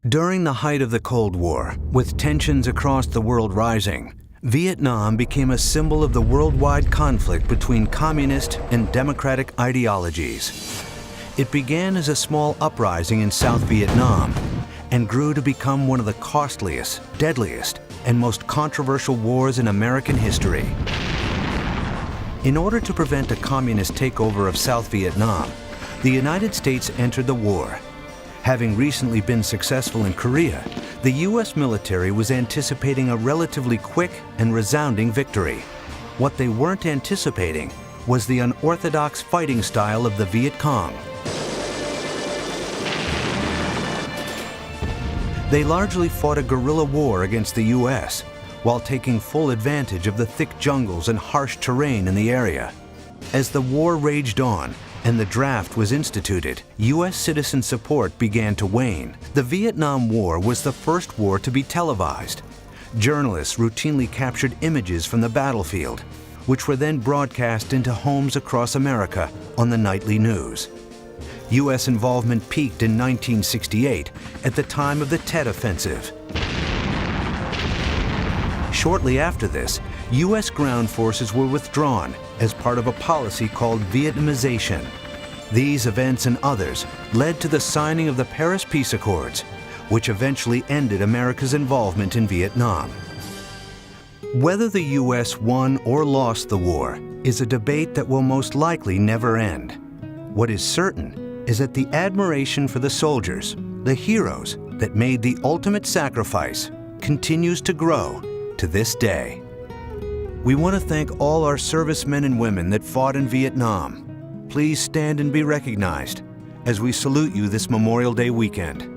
During the height of the Cold War, with tensions across the world rising, Vietnam became a symbol of the worldwide conflict between communist and democratic ideologies. It began as a small uprising in South Vietnam and grew to become one of the costliest, deadliest, and most controversial wars in American history. In order to prevent a communist takeover of South Vietnam, the United States entered the war. Having recently been successful in Korea, the U.S. military was anticipating a relatively quick and resounding victory. What they weren't anticipating was the unorthodox fighting style of the Viet Cong. They largely fought a guerrilla war against the U.S., while taking full advantage of the thick jungles and harsh terrain in the area. As the war raged on, and the draft was instituted, U.S. citizen support began to wane. The Vietnam War was the first war to be televised. Journalists routinely captured images from the battlefield, which were then broadcast into homes across America on the nightly news. U.S. involvement peaked in 1968 at the time of the Tet Offensive. Shortly after this, U.S. ground forces were withdrawn as part of a policy called Vietnamization. These events and others led to the signing of the Paris Peace Accords, which eventually ended America's involvement in Vietnam. Whether the U.S. won or lost the war is a debate that will most likely never end. What is certain is that the admiration for the soldiers, the heroes that made the ultimate sacrifice, continues to grow to this day. We want to thank all our servicemen and women that fought in Vietnam. Please stand and be recognized as we salute you this Memorial Day weekend.